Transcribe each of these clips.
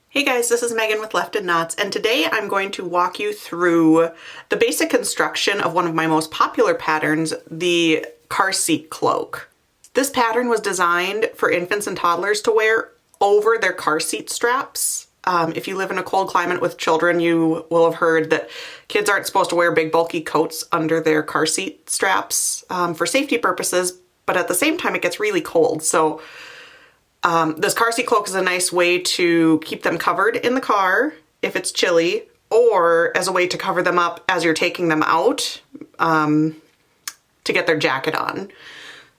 Hey guys, this is Megan with Left in Knots, and today I'm going to walk you through the basic construction of one of my most popular patterns, the car seat cloak. This pattern was designed for infants and toddlers to wear over their car seat straps. If you live in a cold climate with children, you will have heard that kids aren't supposed to wear big bulky coats under their car seat straps for safety purposes, but at the same time it gets really cold. So this car seat cloak is a nice way to keep them covered in the car if it's chilly, or as a way to cover them up as you're taking them out to get their jacket on.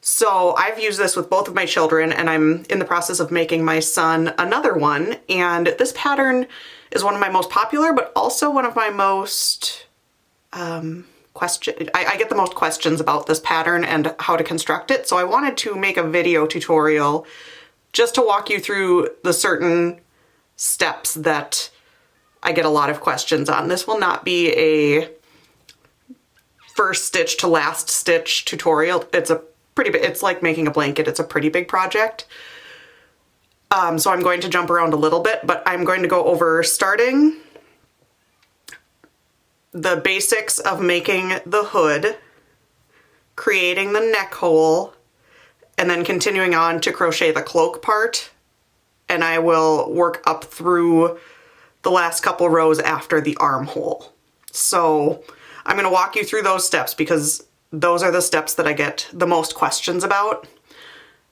So I've used this with both of my children, and I'm in the process of making my son another one. And this pattern is one of my most popular, but also one of my most I get the most questions about this pattern and how to construct it. So I wanted to make a video tutorial just to walk you through the certain steps that I get a lot of questions on. This will not be a first stitch to last stitch tutorial. It's like making a blanket. It's a pretty big project. So I'm going to jump around a little bit, but I'm going to go over starting the basics of making the hood, creating the neck hole, and then continuing on to crochet the cloak part, and I will work up through the last couple rows after the armhole. So I'm going to walk you through those steps because those are the steps that I get the most questions about.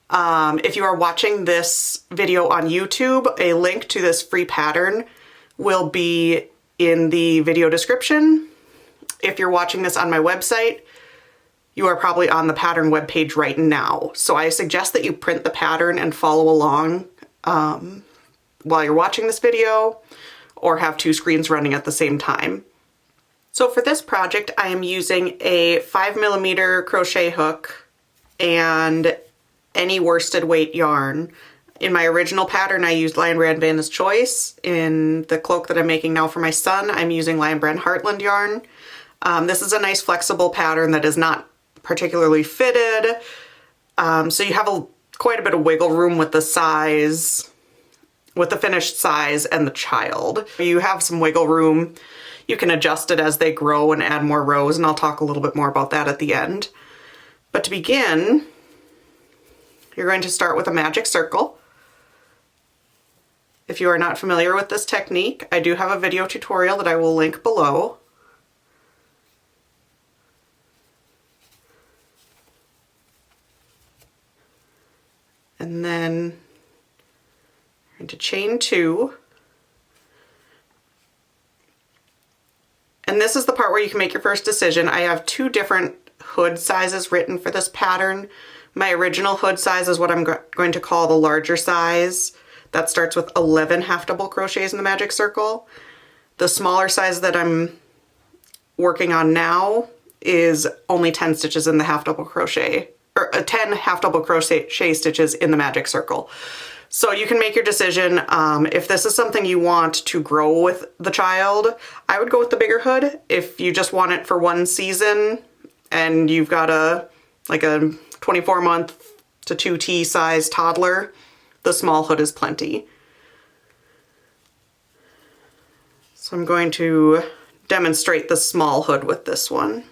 If you are watching this video on YouTube, a link to this free pattern will be in the video description. If you're watching this on my website, you are probably on the pattern webpage right now. So I suggest that you print the pattern and follow along while you're watching this video, or have two screens running at the same time. So for this project, I am using a 5mm crochet hook and any worsted weight yarn. In my original pattern, I used Lion Brand Vanna's Choice. In the cloak that I'm making now for my son, I'm using Lion Brand Heartland yarn. This is a nice flexible pattern that is not particularly fitted, so you have quite a bit of wiggle room with the size, with the finished size and the child. You have some wiggle room. You can adjust it as they grow and add more rows, and I'll talk a little bit more about that at the end. But to begin, you're going to start with a magic circle. If you are not familiar with this technique, I do have a video tutorial that I will link below. And then I'm going to chain 2. And this is the part where you can make your first decision. I have 2 different hood sizes written for this pattern. My original hood size is what I'm going to call the larger size. That starts with 11 half double crochets in the magic circle. The smaller size that I'm working on now is only 10 stitches in the half double crochet, or 10 half double crochet stitches in the magic circle. So you can make your decision. If this is something you want to grow with the child, I would go with the bigger hood. If you just want it for one season and you've got a 24-month to 2T size toddler, the small hood is plenty. So I'm going to demonstrate the small hood with this one.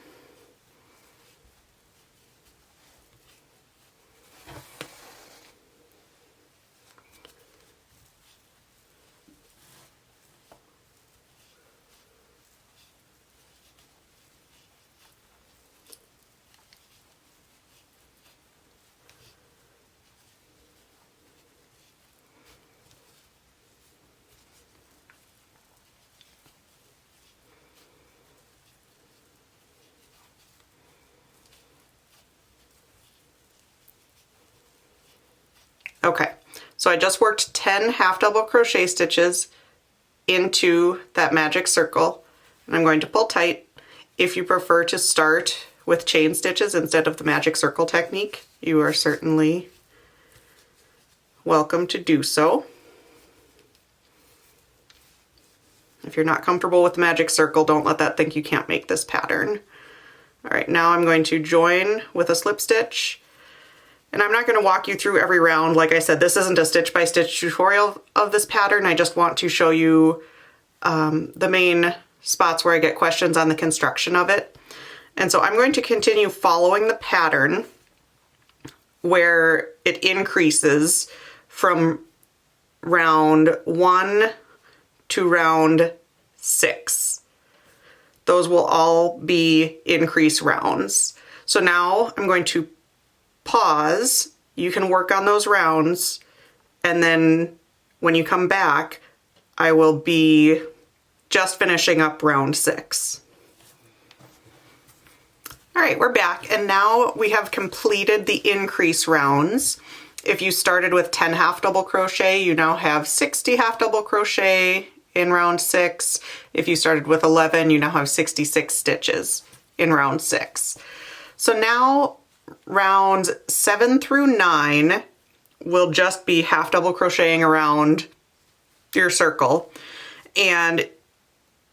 Okay, so I just worked 10 half double crochet stitches into that magic circle, and I'm going to pull tight. If you prefer to start with chain stitches instead of the magic circle technique, you are certainly welcome to do so. If you're not comfortable with the magic circle, don't let that think you can't make this pattern. All right, now I'm going to join with a slip stitch And I'm not going to walk you through every round. Like I said, this isn't a stitch-by-stitch tutorial of this pattern. I just want to show you the main spots where I get questions on the construction of it. And so I'm going to continue following the pattern where it increases from round 1 to round 6. Those will all be increase rounds. So now I'm going to pause. You can work on those rounds, and then when you come back, I will be just finishing up round 6. All right, we're back, and now we have completed the increase rounds. If you started with 10 half double crochet, you now have 60 half double crochet in round 6. If you started with 11, you now have 66 stitches in round 6. So now rounds 7 through 9 will just be half double crocheting around your circle. And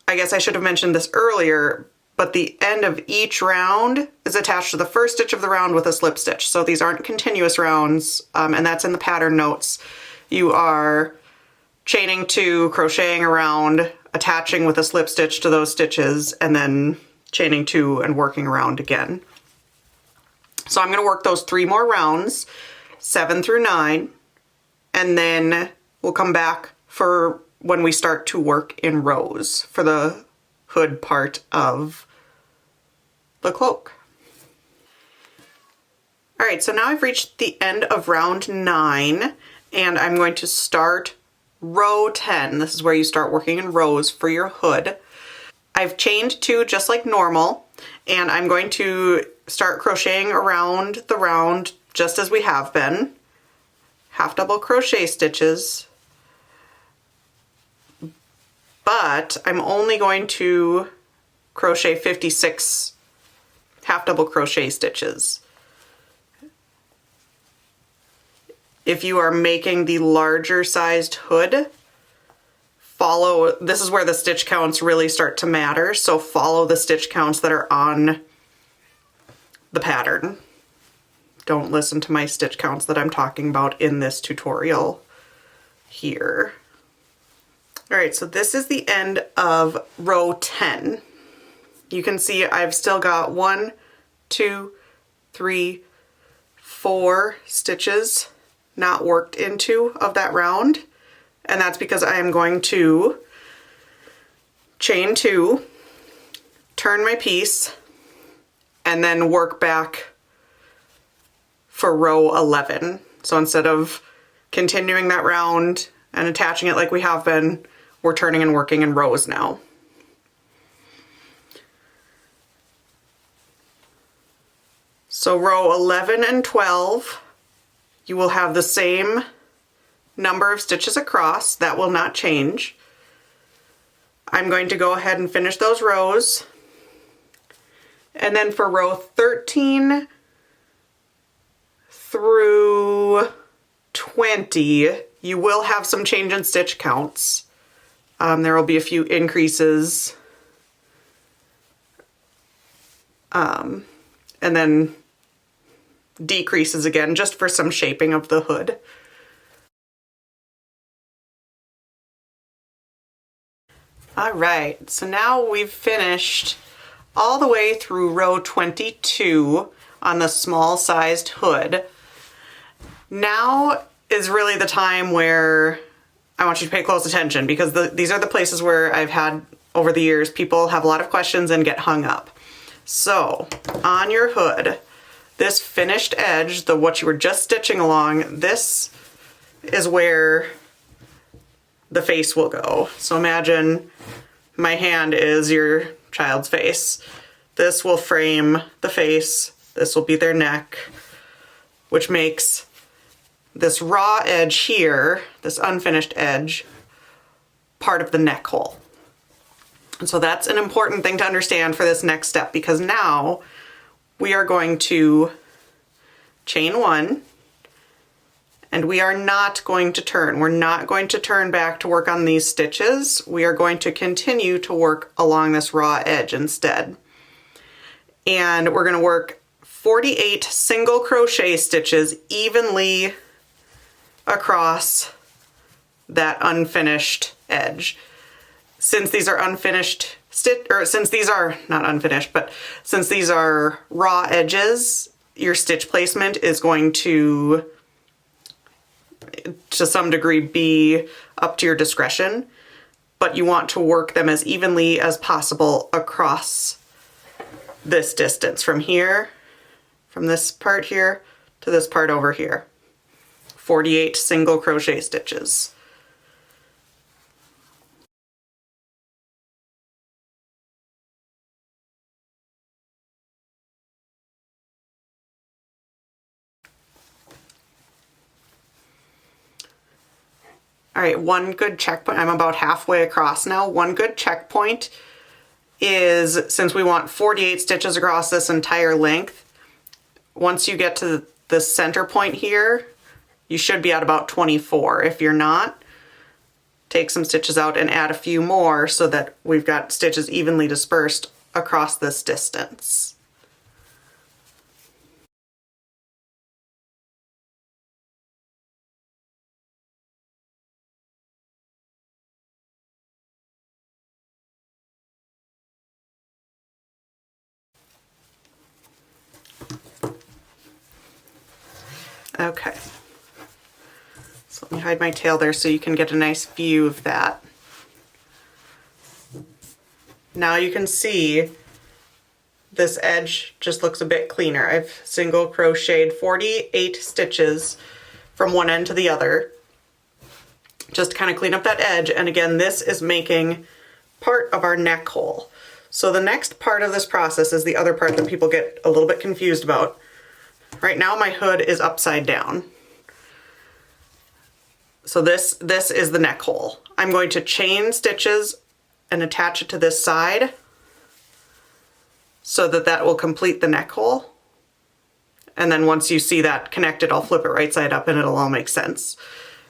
I guess I should have mentioned this earlier, but the end of each round is attached to the first stitch of the round with a slip stitch. So these aren't continuous rounds, and that's in the pattern notes. You are chaining 2, crocheting around, attaching with a slip stitch to those stitches, and then chaining 2 and working around again. So I'm going to work those 3 more rounds, 7 through 9, and then we'll come back for when we start to work in rows for the hood part of the cloak. All right, so now I've reached the end of round 9, and I'm going to start row 10. This is where you start working in rows for your hood. I've chained 2 just like normal, and I'm going to start crocheting around the round just as we have been. Half double crochet stitches, but I'm only going to crochet 56 half double crochet stitches. If you are making the larger sized hood, this is where the stitch counts really start to matter, so follow the stitch counts that are on the pattern. Don't listen to my stitch counts that I'm talking about in this tutorial here. All right, so this is the end of row 10. You can see I've still got 1, 2, 3, 4 stitches not worked into of that round, and that's because I am going to chain 2, turn my piece, and then work back for row 11. So instead of continuing that round and attaching it like we have been, we're turning and working in rows now. So row 11 and 12, you will have the same number of stitches across. That will not change. I'm going to go ahead and finish those rows. And then for row 13 through 20, you will have some change in stitch counts. There will be a few increases. And then decreases again, just for some shaping of the hood. All right, so now we've finished all the way through row 22 on the small sized hood. Now is really the time where I want you to pay close attention, because these are the places where I've had, over the years, people have a lot of questions and get hung up. So on your hood, this finished edge, what you were just stitching along, this is where the face will go. So imagine my hand is your child's face. This will frame the face. This will be their neck, which makes this raw edge here, this unfinished edge, part of the neck hole. And so that's an important thing to understand for this next step, because now we are going to chain 1, and we are not going to turn. We're not going to turn back to work on these stitches. We are going to continue to work along this raw edge instead. And we're going to work 48 single crochet stitches evenly across that unfinished edge. Since these are unfinished since these are not unfinished, but since these are raw edges, your stitch placement is going to some degree be up to your discretion, but you want to work them as evenly as possible across this distance from here, from this part here to this part over here. 48 single crochet stitches. All right, one good checkpoint, I'm about halfway across now. One good checkpoint is, since we want 48 stitches across this entire length, once you get to the center point here, you should be at about 24. If you're not, take some stitches out and add a few more so that we've got stitches evenly dispersed across this distance. Okay, so let me hide my tail there so you can get a nice view of that. Now you can see this edge just looks a bit cleaner. I've single crocheted 48 stitches from one end to the other, just to kind of clean up that edge. And again, this is making part of our neck hole. So the next part of this process is the other part that people get a little bit confused about. Right now my hood is upside down. So this is the neck hole. I'm going to chain stitches and attach it to this side so that that will complete the neck hole. And then once you see that connected, I'll flip it right side up and it'll all make sense.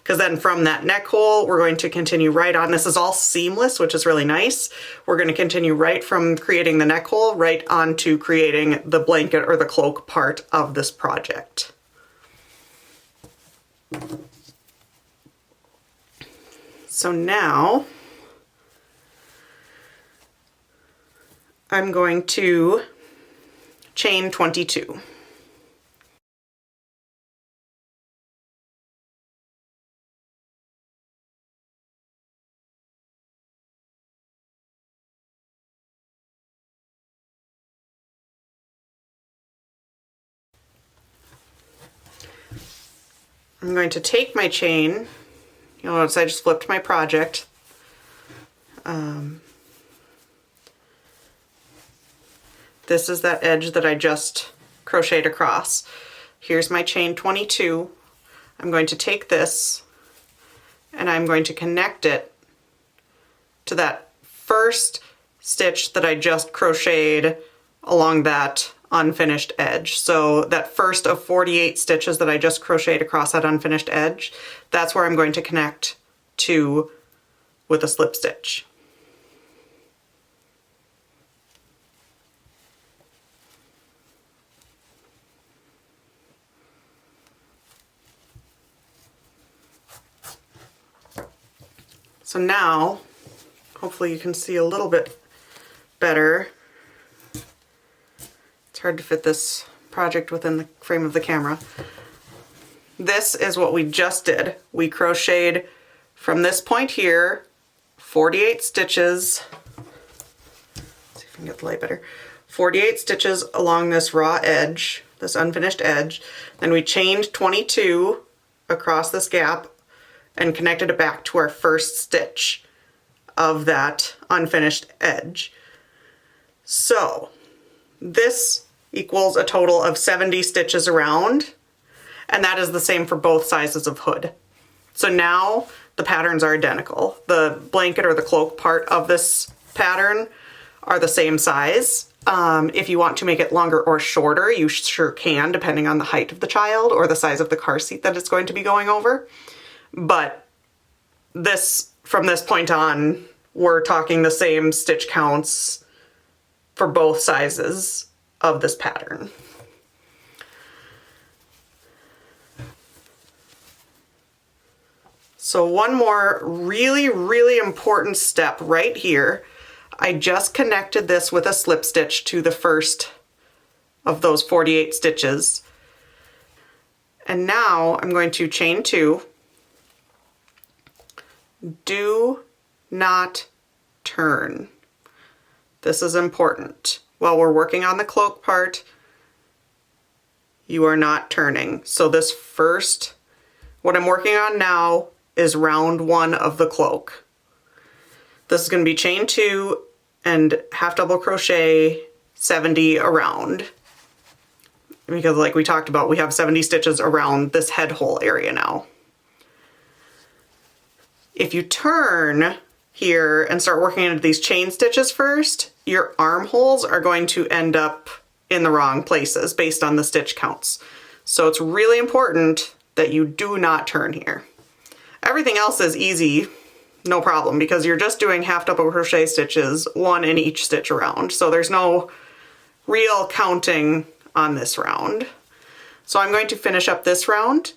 Because then from that neck hole, we're going to continue right on. This is all seamless, which is really nice. We're going to continue right from creating the neck hole right on to creating the blanket or the cloak part of this project. So now I'm going to chain 22. I'm going to take my chain, you'll notice I just flipped my project. This is that edge that I just crocheted across. Here's my chain 22. I'm going to take this and I'm going to connect it to that first stitch that I just crocheted along that unfinished edge. So that first of 48 stitches that I just crocheted across that unfinished edge, that's where I'm going to connect to with a slip stitch. So now, hopefully you can see a little bit better. It's hard to fit this project within the frame of the camera. This is what we just did. We crocheted from this point here, 48 stitches. Let's see if I can get the light better. 48 stitches along this raw edge, this unfinished edge. Then we chained 22 across this gap and connected it back to our first stitch of that unfinished edge. So this equals a total of 70 stitches around, and that is the same for both sizes of hood. So now the patterns are identical. The blanket or the cloak part of this pattern are the same size. If you want to make it longer or shorter, you sure can, depending on the height of the child or the size of the car seat that it's going to be going over. But from this point on, we're talking the same stitch counts for both sizes of this pattern. So one more really, really important step right here. I just connected this with a slip stitch to the first of those 48 stitches. And now I'm going to chain 2. Do not turn. This is important. While we're working on the cloak part, you are not turning. So this first, what I'm working on now is round 1 of the cloak. This is going to be chain 2 and half double crochet 70 around. Because like we talked about, we have 70 stitches around this head hole area now. If you turn here and start working into these chain stitches first, your armholes are going to end up in the wrong places based on the stitch counts. So it's really important that you do not turn here. Everything else is easy, no problem, because you're just doing half double crochet stitches, 1 in each stitch around. So there's no real counting on this round. So I'm going to finish up this round,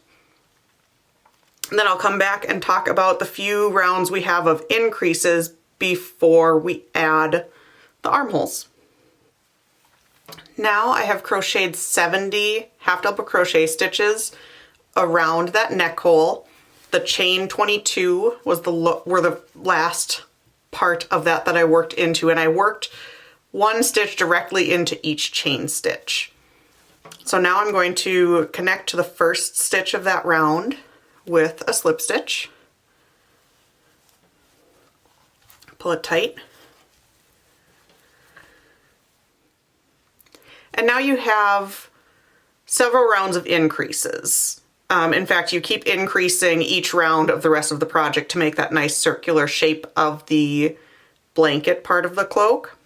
and then I'll come back and talk about the few rounds we have of increases before we add the armholes. Now I have crocheted 70 half double crochet stitches around that neck hole. The chain 22 was were the last part of that I worked into, and I worked 1 stitch directly into each chain stitch. So now I'm going to connect to the first stitch of that round with a slip stitch. Pull it tight. And now you have several rounds of increases. In fact, you keep increasing each round of the rest of the project to make that nice circular shape of the blanket part of the cloak.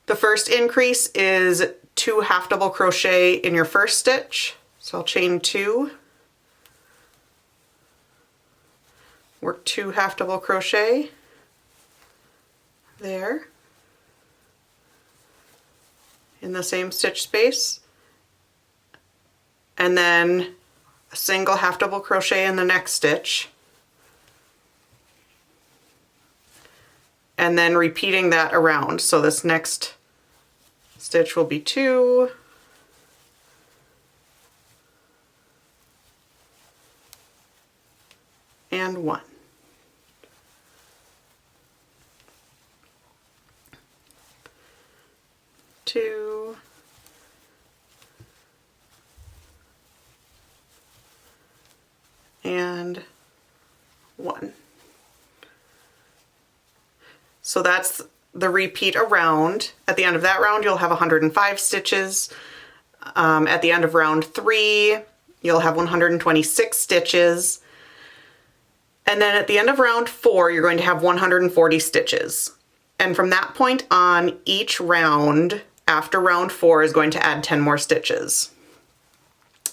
The first increase is 2 half double crochet in your first stitch. So I'll chain 2, work 2 half double crochet there in the same stitch space, and then a single half double crochet in the next stitch, and then repeating that around. So this next stitch will be 2, and 1. Two, and 1. So that's the repeat around. At the end of that round, you'll have 105 stitches. At the end of round 3, you'll have 126 stitches. And then at the end of round 4, you're going to have 140 stitches. And from that point on, each round after round 4 is going to add 10 more stitches.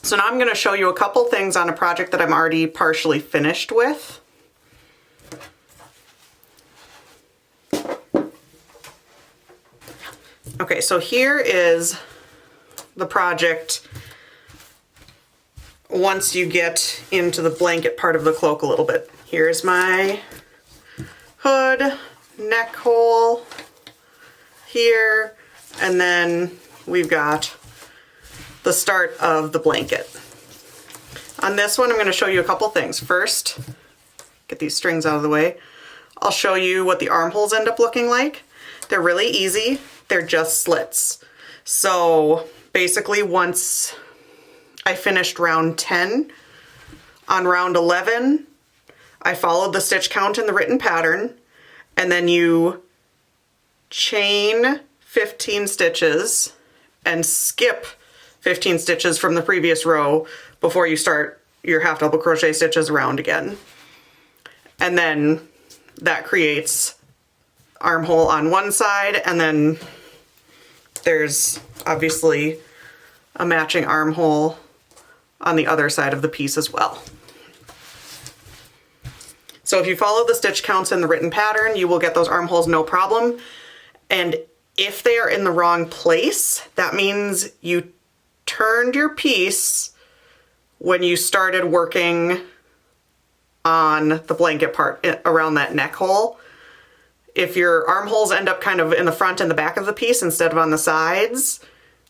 So now I'm going to show you a couple things on a project that I'm already partially finished with. Okay, so here is the project once you get into the blanket part of the cloak a little bit. Here's my hood, neck hole here, and then we've got the start of the blanket. On this one, I'm going to show you a couple things. First, get these strings out of the way. I'll show you what the armholes end up looking like. They're really easy. They're just slits. So basically, once I finished round 10, on round 11, I followed the stitch count in the written pattern, and then you chain 15 stitches and skip 15 stitches from the previous row before you start your half double crochet stitches around again. And then that creates armhole on one side, and then there's obviously a matching armhole on the other side of the piece as well. So if you follow the stitch counts in the written pattern, you will get those armholes no problem. And if they are in the wrong place, that means you turned your piece when you started working on the blanket part around that neck hole. If your armholes end up kind of in the front and the back of the piece instead of on the sides,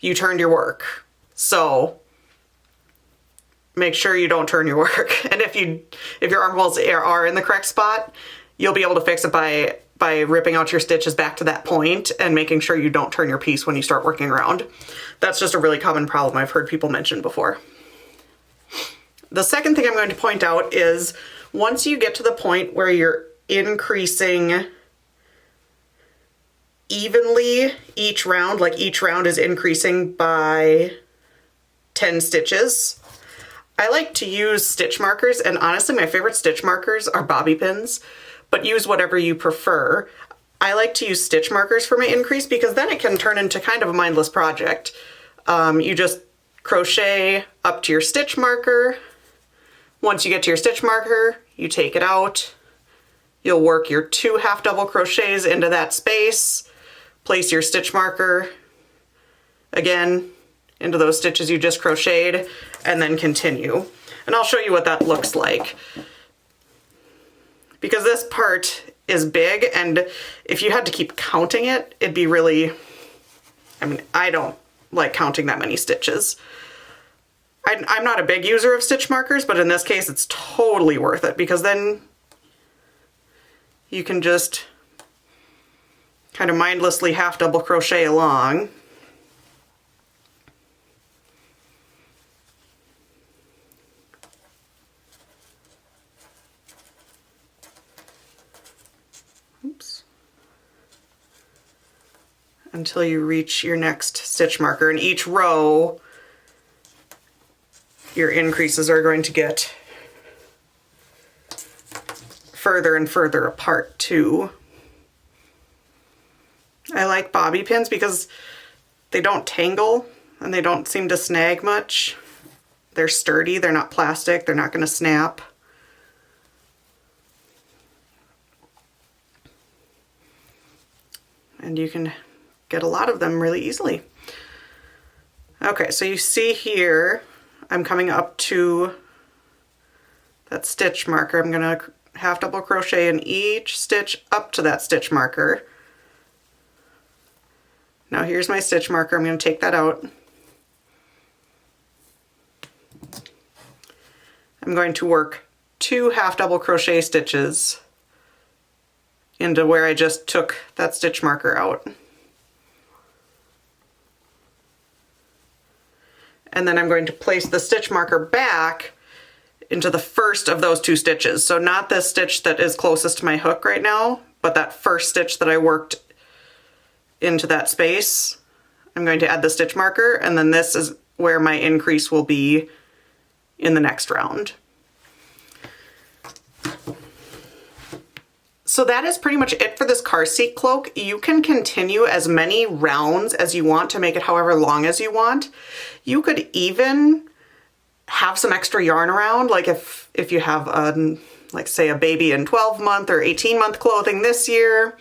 you turned your work. So make sure you don't turn your work. And if your armholes are in the correct spot, you'll be able to fix it by ripping out your stitches back to that point and making sure you don't turn your piece when you start working around. That's just a really common problem I've heard people mention before. The second thing I'm going to point out is once you get to the point where you're increasing evenly each round, like each round is increasing by 10 stitches, I like to use stitch markers, and honestly my favorite stitch markers are bobby pins, but use whatever you prefer. I like to use stitch markers for my increase because then it can turn into kind of a mindless project. You just crochet up to your stitch marker. Once you get to your stitch marker, you take it out. You'll work your 2 half double crochets into that space, place your stitch marker again into those stitches you just crocheted, and then continue. And I'll show you what that looks like. Because this part is big, and if you had to keep counting it, it'd be really, I mean, I don't like counting that many stitches. I'm not a big user of stitch markers, but in this case it's totally worth it because then you can just kind of mindlessly half double crochet along. Oops. Until you reach your next stitch marker. In each row, your increases are going to get further and further apart too. I like bobby pins because they don't tangle and they don't seem to snag much. They're sturdy, they're not plastic, they're not going to snap. And you can get a lot of them really easily. Okay, so you see here, I'm coming up to that stitch marker. I'm gonna half double crochet in each stitch up to that stitch marker. Now here's my stitch marker. I'm gonna take that out. I'm going to work 2 half double crochet stitches into where I just took that stitch marker out. And then I'm going to place the stitch marker back into the first of those 2 stitches. So not the stitch that is closest to my hook right now, but that first stitch that I worked into that space. I'm going to add the stitch marker, and then this is where my increase will be in the next round. So that is pretty much it for this car seat cloak. You can continue as many rounds as you want to make it however long as you want. You could even have some extra yarn around, like if you have like say a baby in 12-month or 18-month clothing this year,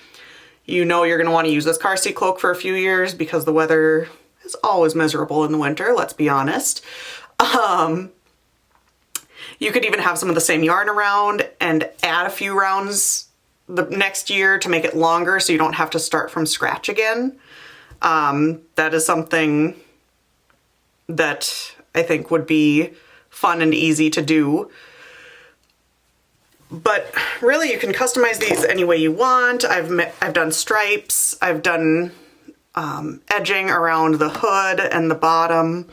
you know you're going to want to use this car seat cloak for a few years because the weather is always miserable in the winter, let's be honest. You could even have some of the same yarn around and add a few rounds the next year to make it longer so you don't have to start from scratch again. That is something that I think would be fun and easy to do. But really you can customize these any way you want. I've done stripes, I've done edging around the hood and the bottom.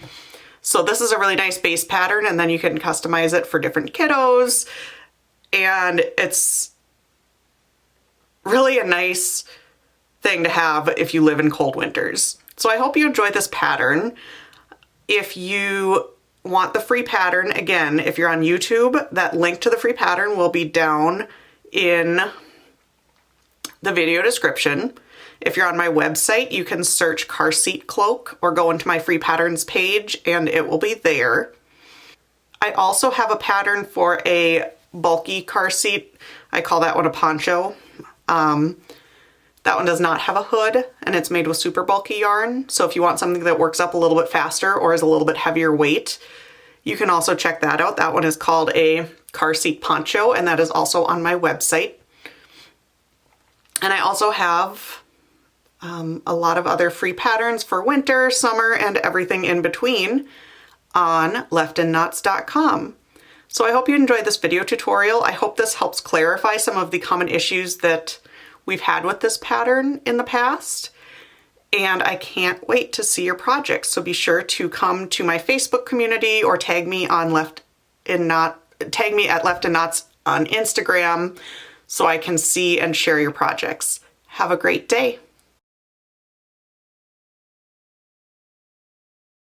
So this is a really nice base pattern, and then you can customize it for different kiddos. And it's really a nice thing to have if you live in cold winters. So I hope you enjoyed this pattern. If you want the free pattern, again, if you're on YouTube, that link to the free pattern will be down in the video description. If you're on my website, you can search Car Seat Cloak or go into my free patterns page and it will be there. I also have a pattern for a bulky car seat. I call that one a poncho. That one does not have a hood and it's made with super bulky yarn. So if you want something that works up a little bit faster or is a little bit heavier weight, You can also check that out. That one is called a car seat poncho, and that is also on my website. And I also have a lot of other free patterns for winter, summer, and everything in between on leftandknots.com. So I hope you enjoyed this video tutorial. I hope this helps clarify some of the common issues that we've had with this pattern in the past. And I can't wait to see your projects. So be sure to come to my Facebook community or tag me at Left and Knots on Instagram so I can see and share your projects. Have a great day.